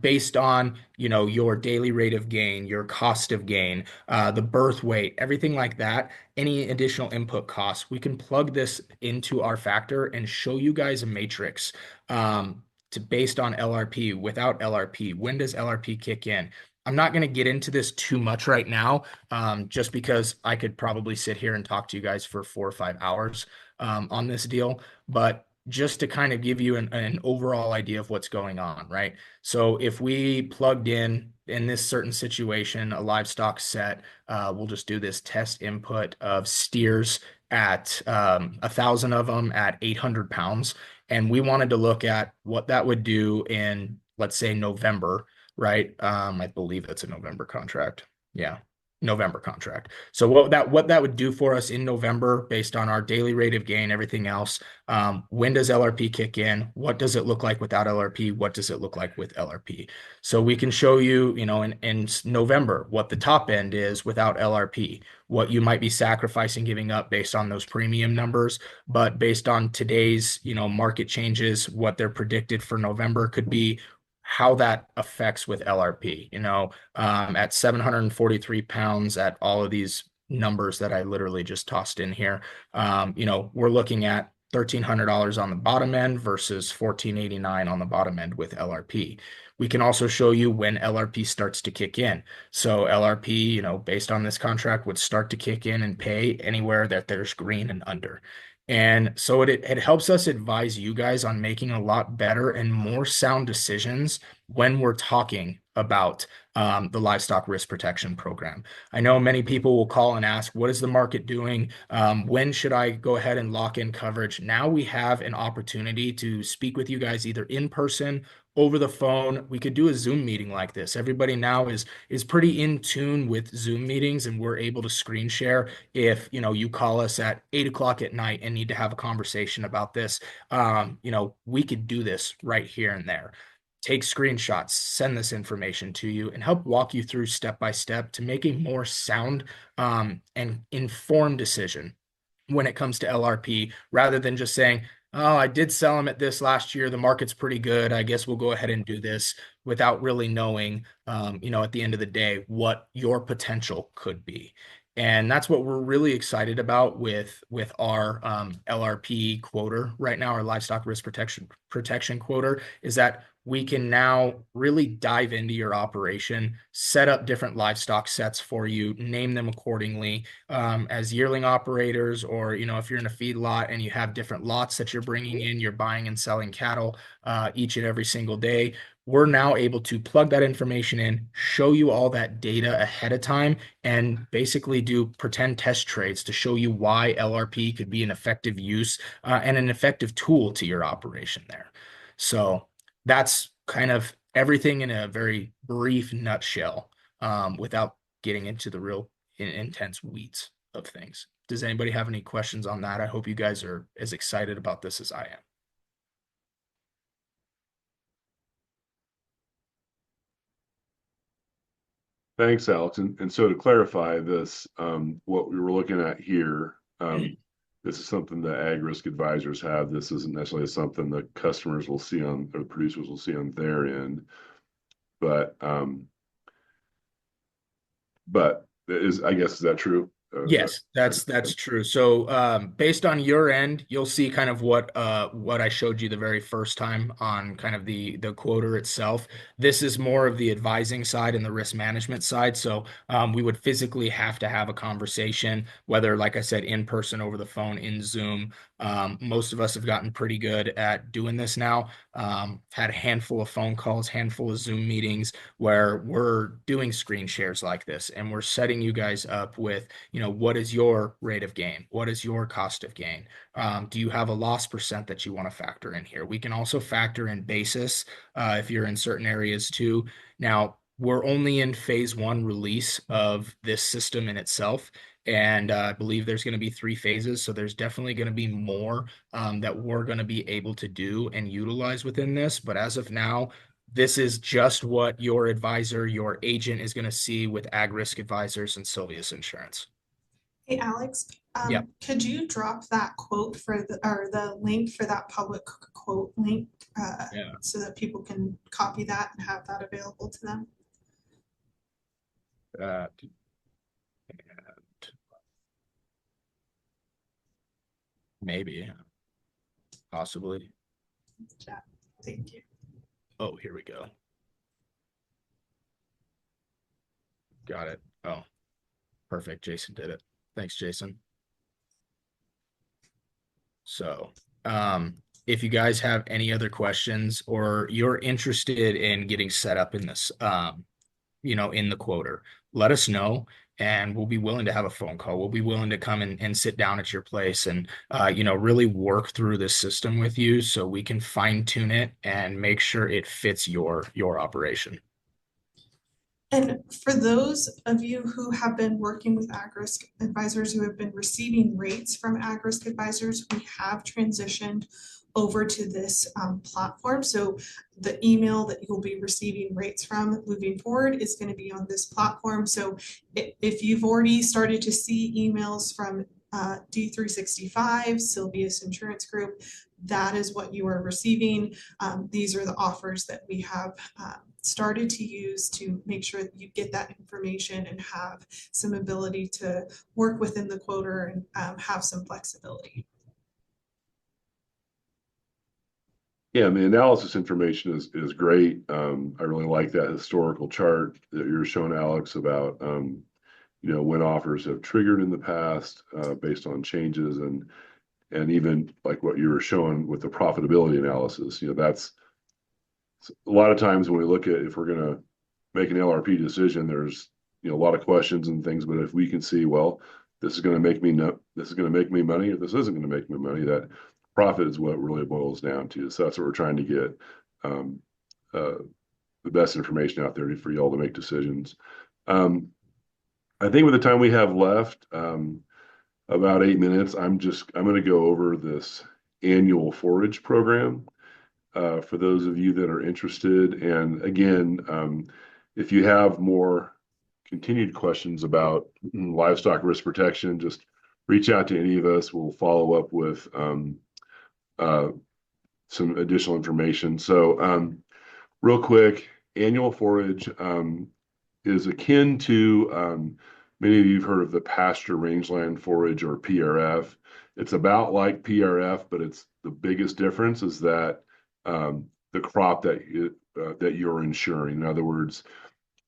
based on your daily rate of gain, your cost of gain, the birth weight, everything like that. Any additional input costs, we can plug this into our factor and show you guys a matrix based on LRP, without LRP. When does LRP kick in? I'm not going to get into this too much right now, just because I could probably sit here and talk to you guys for 4 or 5 hours on this deal. But just to kind of give you an overall idea of what's going on, right? So if we plugged in this certain situation, a livestock set, we'll just do this test input of steers at 1,000 of them at 800 pounds. And we wanted to look at what that would do in, let's say, November, right? I believe it's a November contract. Yeah. November contract. So what that would do for us in November, based on our daily rate of gain, everything else, when does LRP kick in? What does it look like without LRP? What does it look like with LRP? So we can show you, in November, what the top end is without LRP, what you might be sacrificing, giving up based on those premium numbers, but based on today's, market changes, what they're predicted for November could be, how that affects with LRP, at 743 pounds, at all of these numbers that I literally just tossed in here, we're looking at $1,300 on the bottom end versus $1,489 on the bottom end with LRP. We can also show you when LRP starts to kick in. So LRP, based on this contract, would start to kick in and pay anywhere that there's green and under. And so it helps us advise you guys on making a lot better and more sound decisions when we're talking about the Livestock Risk Protection Program. I know many people will call and ask, what is the market doing? When should I go ahead and lock in coverage? Now we have an opportunity to speak with you guys either in person, over the phone. We could do a Zoom meeting like this. Everybody now is pretty in tune with Zoom meetings, and we're able to screen share. If you call us at 8 o'clock at night and need to have a conversation about this, we could do this right here and there. Take screenshots, send this information to you, and help walk you through step by step to make a more sound and informed decision when it comes to LRP, rather than just saying, oh, I did sell them at this last year, the market's pretty good, I guess we'll go ahead and do this, without really knowing, at the end of the day, what your potential could be. And that's what we're really excited about with our LRP quoter right now, our Livestock Risk Protection quoter, is that we can now really dive into your operation, set up different livestock sets for you, name them accordingly, as yearling operators, or if you're in a feed lot and you have different lots that you're bringing in, you're buying and selling cattle each and every single day. We're now able to plug that information in, show you all that data ahead of time, and basically do pretend test trades to show you why LRP could be an effective use and an effective tool to your operation there. So that's kind of everything in a very brief nutshell, without getting into the real intense weeds of things. Does anybody have any questions on that? I hope you guys are as excited about this as I am. Thanks, Alex. And so to clarify this, what we were looking at here, this is something that AgRisk advisors have. This isn't necessarily something that customers will see on, or producers will see on their end. But but I guess, is that true? Yes, that's true. So based on your end, you'll see kind of what I showed you the very first time on kind of the quoter itself. This is more of the advising side and the risk management side. So we would physically have to have a conversation, whether, like I said, in person, over the phone, in Zoom. Most of us have gotten pretty good at doing this now. Had a handful of phone calls, handful of Zoom meetings where we're doing screen shares like this, and we're setting you guys up with, what is your rate of gain? What is your cost of gain? Do you have a loss percent that you want to factor in here? We can also factor in basis if you're in certain areas too. Now, we're only in phase 1 release of this system in itself. And I believe there's going to be 3 phases. So there's definitely going to be more that we're going to be able to do and utilize within this. But as of now, this is just what your advisor, your agent is going to see with AgRisk Advisors and Sylvius Insurance. Hey, Alex, Yeah. could you drop that quote or the link for that public quote link Yeah. so that people can copy that and have that available to them? And maybe, possibly. Yeah, thank you. Oh, here we go. Got it. Oh, perfect. Jason did it. Thanks, Jason. So, if you guys have any other questions or you're interested in getting set up in this, in the quoter, let us know, and we'll be willing to have a phone call. We'll be willing to come and sit down at your place and, really work through this system with you so we can fine tune it and make sure it fits your operation. And for those of you who have been working with AgRisk Advisors, who have been receiving rates from AgRisk Advisors, we have transitioned over to this platform. So the email that you'll be receiving rates from moving forward is going to be on this platform. So if you've already started to see emails from D365, Sylvius Insurance Group, that is what you are receiving. These are the offers that we have started to use to make sure that you get that information and have some ability to work within the quoter and have some flexibility. Yeah, the analysis information is great. I really like that historical chart that you're showing, Alex, about when offers have triggered in the past based on changes, and even like what you were showing with the profitability analysis. That's a lot of times when we look at if we're going to make an LRP decision, there's a lot of questions and things. But if we can see, well, this is going to make me money, or this isn't going to make me money, that profit is what it really boils down to. So that's what we're trying to get the best information out there for y'all to make decisions. I think with the time we have left, about 8 minutes, I'm going to go over this annual forage program for those of you that are interested. And again, if you have more continued questions about livestock risk protection, just reach out to any of us. We'll follow up with some additional information. So real quick, annual forage is akin to many of you have heard of the pasture rangeland forage, or PRF. It's about like PRF, but it's the biggest difference is that the crop that you're insuring. In other words,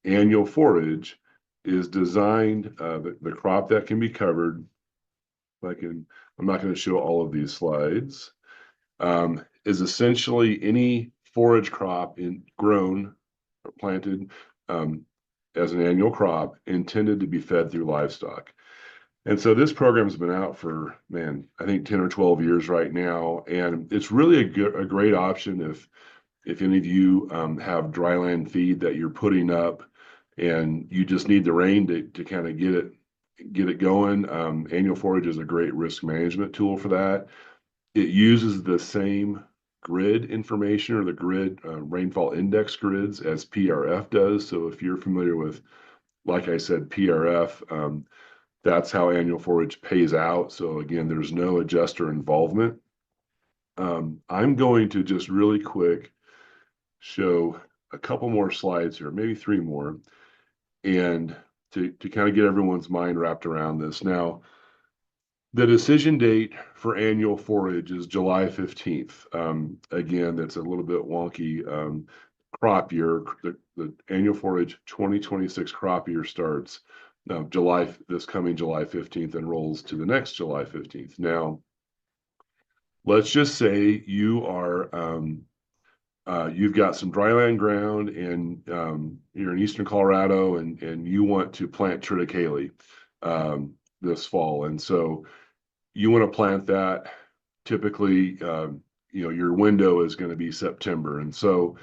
annual forage is designed, the crop that can be covered. I'm not going to show all of these slides. Is essentially any forage crop grown or planted as an annual crop intended to be fed through livestock. And so this program's been out for, I think 10 or 12 years right now. And it's really a great option if any of you have dryland feed that you're putting up and you just need the rain to kind of get it going. Annual forage is a great risk management tool for that. It uses the same grid information, or the grid rainfall index grids, as PRF does. So if you're familiar with, like I said, PRF, that's how annual forage pays out. So again, there's no adjuster involvement. I'm going to just really quick show a couple more slides here, maybe 3 more. And to kind of get everyone's mind wrapped around this. Now, the decision date for annual forage is July 15th. Again, that's a little bit wonky. Crop year, the annual forage 2026 crop year starts this coming July 15th and rolls to the next July 15th. Now, let's just say you are you've got some dryland ground and you're in eastern Colorado and you want to plant triticale this fall. And so you want to plant that. Typically, your window is going to be September. And so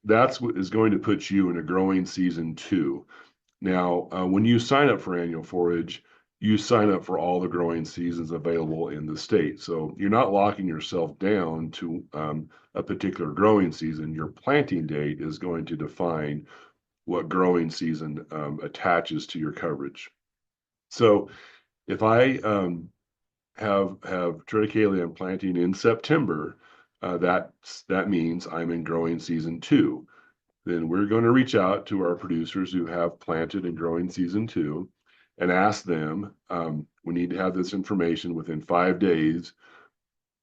that's what is going to put you in a growing season 2. Now, when you sign up for annual forage, you sign up for all the growing seasons available in the state. So you're not locking yourself down to a particular growing season. Your planting date is going to define what growing season attaches to your coverage. So if I have triticale I'm planting in September, that means I'm in growing season 2. Then we're going to reach out to our producers who have planted in growing season 2 and ask them, we need to have this information within 5 days.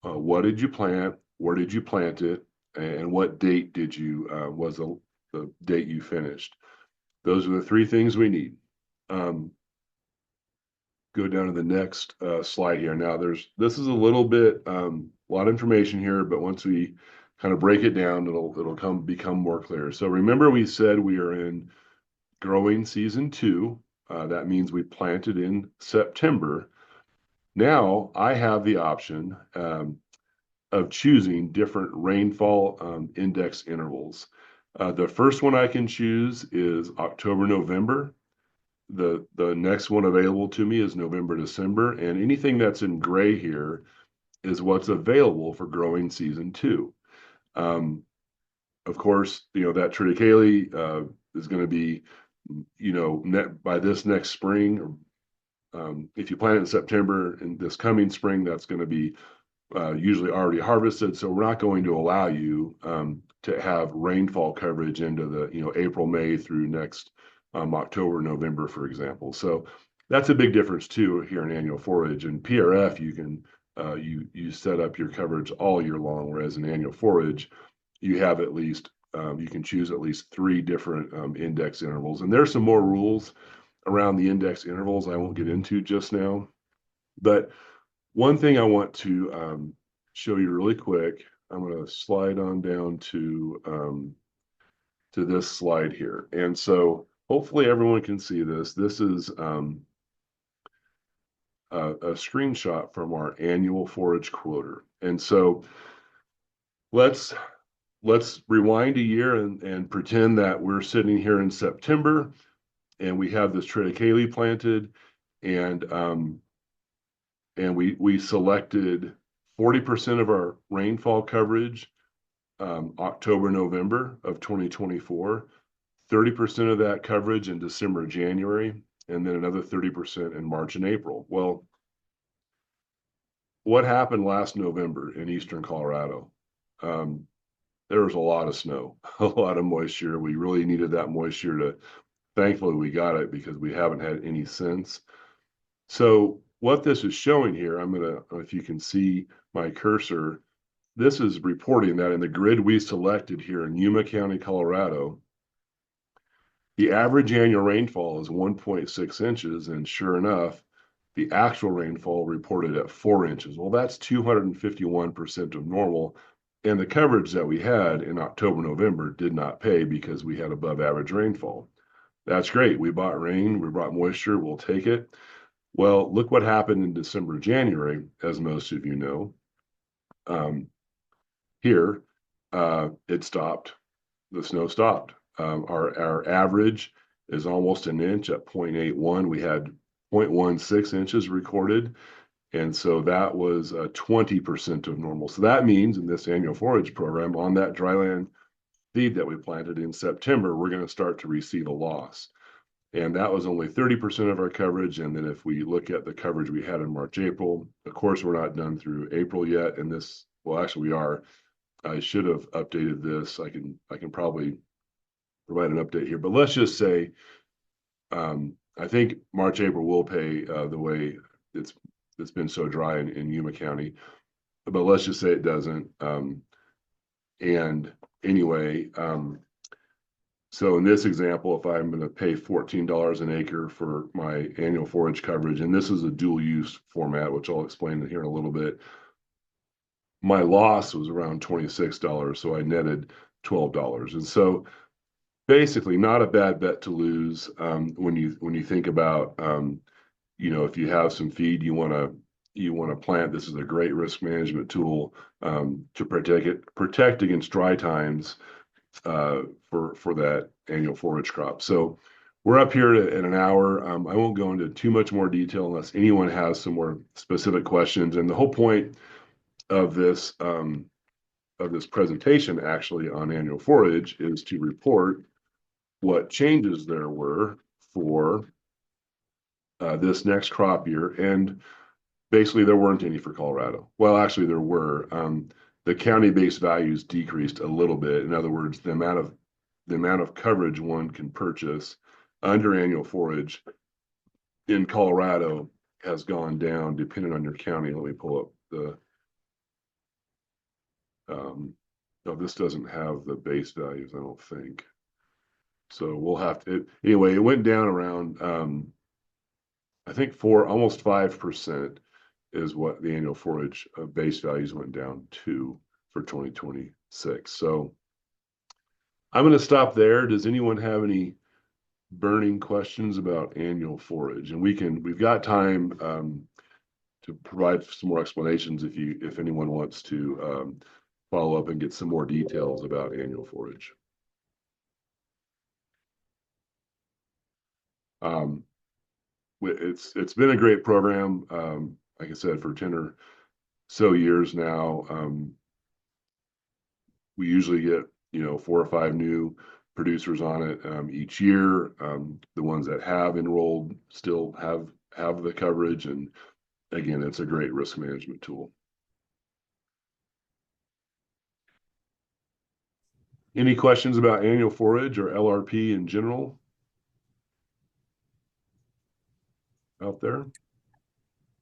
What did you plant? Where did you plant it? And what date did you, was the date you finished? Those are the 3 things we need. Go down to the next slide here. Now this is a little bit, a lot of information here, but once we kind of break it down, it'll become more clear. So remember we said we are in growing season 2. That means we planted in September. Now I have the option of choosing different rainfall index intervals. The first one I can choose is October, November. The next one available to me is November, December, and anything that's in gray here is what's available for growing season 2. Of course, that triticale is going to be, by this next spring. If you plant it in September and this coming spring, that's going to be usually already harvested. So we're not going to allow you to have rainfall coverage into the April, May through next October, November, for example. So that's a big difference too here in annual forage. And PRF, you can you set up your coverage all year long, whereas in annual forage, you have at least you can choose at least 3 different index intervals. And there's some more rules around the index intervals I won't get into just now. But one thing I want to show you really quick, I'm going to slide on down to this slide here. And so hopefully everyone can see this. This is a screenshot from our annual forage quoter. And so let's rewind a year and pretend that we're sitting here in September and we have this triticale planted and we selected 40% of our rainfall coverage October, November of 2024, 30% of that coverage in December, January, and then another 30% in March and April. Well, what happened last November in eastern Colorado? There was a lot of snow, a lot of moisture. We really needed that moisture thankfully we got it because we haven't had any since. So what this is showing here, if you can see my cursor, this is reporting that in the grid we selected here in Yuma County, Colorado, the average annual rainfall is 1.6 inches, and sure enough, the actual rainfall reported at 4 inches. Well, that's 251% of normal, and the coverage that we had in October, November did not pay because we had above average rainfall. That's great. We bought rain, we brought moisture, we'll take it. Well, look what happened in December, January, as most of you know. Here, it stopped. The snow stopped. Our average is almost an inch at 0.81. We had 0.16 inches recorded. And so that was 20% of normal. So that means in this annual forage program, on that dryland seed that we planted in September, we're going to start to receive a loss. And that was only 30% of our coverage. And then if we look at the coverage we had in March, April, of course, we're not done through April yet. And this, well, actually we are. I should have updated this. I can probably provide an update here, but let's just say I think March, April will pay the way it's been so dry in Yuma County, but let's just say it doesn't. And anyway, so in this example, if I'm going to pay $14 an acre for my annual forage coverage, and this is a dual use format, which I'll explain here in a little bit, my loss was around $26, so I netted $12. And so basically not a bad bet to lose when you think about if you have some feed you want to plant. This is a great risk management tool to protect against dry times for that annual forage crop. So we're up here in an hour. I won't go into too much more detail unless anyone has some more specific questions. And the whole point of this presentation actually on annual forage is to report what changes there were for this next crop year. And basically there weren't any for Colorado. Well, actually there were. The county-based values decreased a little bit. In other words, the amount of coverage one can purchase under annual forage in Colorado has gone down depending on your county. Let me pull up the no, this doesn't have the base values, I don't think. So we'll have to, anyway, it went down around, I think almost 5% is what the annual forage base values went down to for 2026. So I'm going to stop there. Does anyone have any burning questions about annual forage? And we've got time to provide some more explanations if anyone wants to follow up and get some more details about annual forage. It's been a great program. Like I said, for 10 or so years now, we usually get 4 or 5 new producers on it each year. The ones that have enrolled still have the coverage, and again, it's a great risk management tool. Any questions about annual forage or LRP in general out there?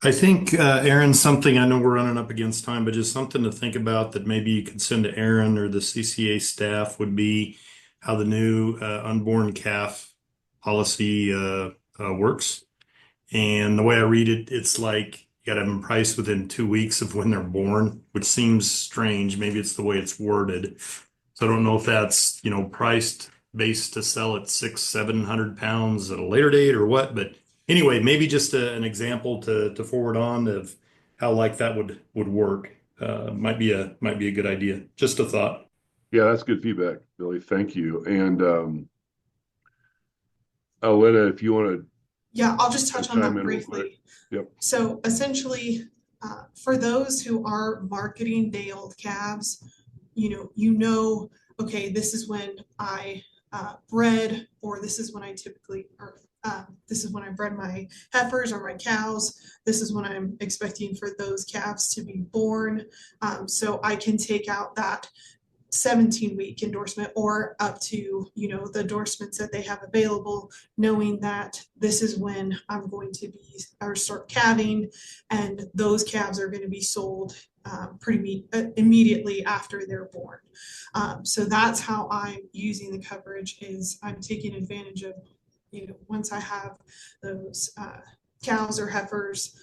I think, Aaron, something, I know we're running up against time, but just something to think about that maybe you could send to Aaron or the CCA staff would be how the new unborn calf policy works. And the way I read it, it's like you got to have them priced within 2 weeks of when they're born, which seems strange. Maybe it's the way it's worded. So I don't know if that's, priced based to sell at 600-700 pounds at a later date or what, but anyway, maybe just an example to forward on of how like that would work. Might be a good idea. Just a thought. Yeah, that's good feedback, Billy. Thank you. And Elena, if you want to. Yeah, I'll just touch on that briefly. Yep. So essentially, for those who are marketing day-old calves, okay, this is when I bred, or this is when I typically, or this is when I bred my heifers or my cows. This is when I'm expecting for those calves to be born. So I can take out that 17-week endorsement or up to, the endorsements that they have available, knowing that this is when I'm going to be or start calving, and those calves are going to be sold pretty immediately after they're born. So that's how I'm using the coverage, is I'm taking advantage of, once I have those cows or heifers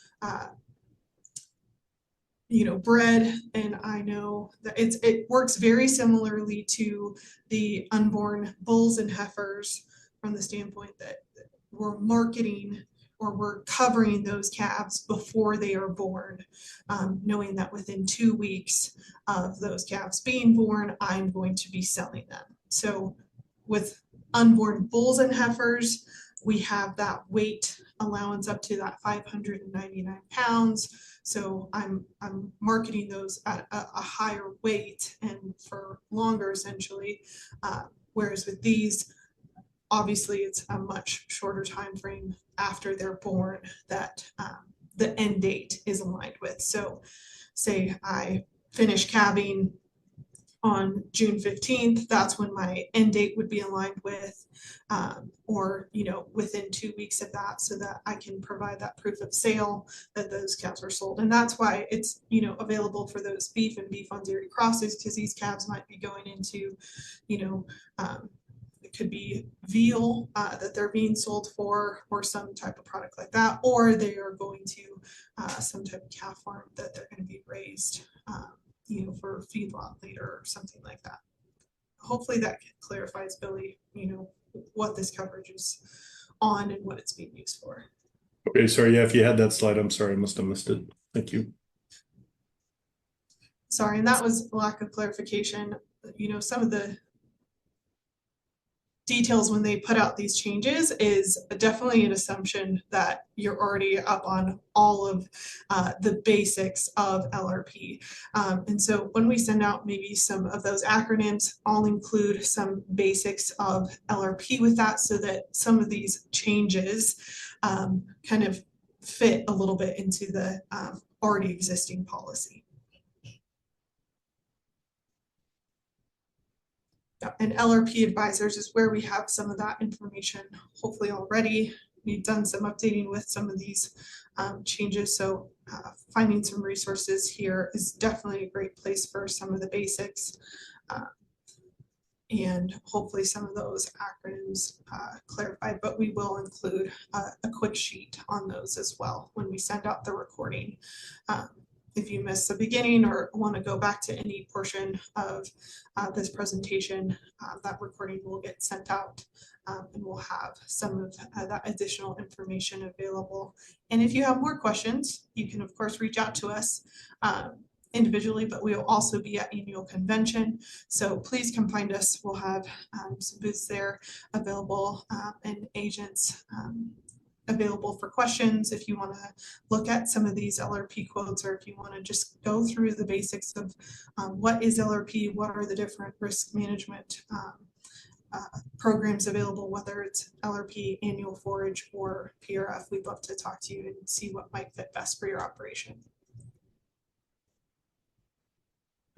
bred, and I know that it works very similarly to the unborn bulls and heifers, from the standpoint that we're marketing or we're covering those calves before they are born, knowing that within 2 weeks of those calves being born, I'm going to be selling them. So with unborn bulls and heifers, we have that weight allowance up to that 599 pounds. So I'm marketing those at a higher weight and for longer, essentially. Whereas with these, obviously it's a much shorter time frame after they're born that the end date is aligned with. So say I finish calving on June 15th, that's when my end date would be aligned with, or, you know, within 2 weeks of that, so that I can provide that proof of sale that those calves were sold. And that's why it's, you know, available for those beef and beef on dairy crosses, because these calves might be going into, you know, it could be veal that they're being sold for, or some type of product like that, or they are going to some type of calf farm that they're going to be raised, you know, for feedlot later or something like that. Hopefully that clarifies, Billy, you know, what this coverage is on and what it's being used for. Okay, sorry. Yeah, if you had that slide, I'm sorry, I must have missed it. Thank you. Sorry, and that was a lack of clarification. You know, some of the details when they put out these changes is definitely an assumption that you're already up on all of the basics of LRP. And so when we send out maybe some of those acronyms, I'll include some basics of LRP with that, so that some of these changes kind of fit a little bit into the already existing policy. And LRP Advisors is where we have some of that information, hopefully already. We've done some updating with some of these changes, so finding some resources here is definitely a great place for some of the basics. And hopefully some of those acronyms clarified, but we will include a quick sheet on those as well when we send out the recording. If you missed the beginning or want to go back to any portion of this presentation, that recording will get sent out, and we'll have some of that additional information available. And if you have more questions, you can of course reach out to us individually, but we will also be at annual convention. So please come find us. We'll have some booths there available, and agents available for questions if you want to look at some of these LRP quotes, or if you want to just go through the basics of what is LRP, what are the different risk management programs available, whether it's LRP, Annual Forage, or PRF. We'd love to talk to you and see what might fit best for your operation.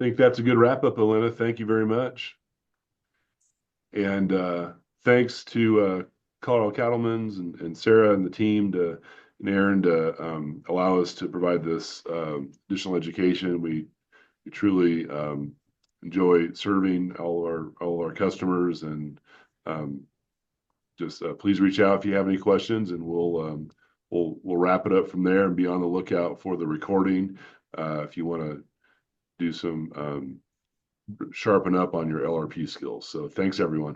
I think that's a good wrap up, Elena. Thank you very much. And thanks to Colorado Cattlemen's and Sarah and the team and Aaron to allow us to provide this additional education. We truly enjoy serving all our customers, and just please reach out if you have any questions, and we'll wrap it up from there, and be on the lookout for the recording if you want to do some sharpen up on your LRP skills. So thanks everyone.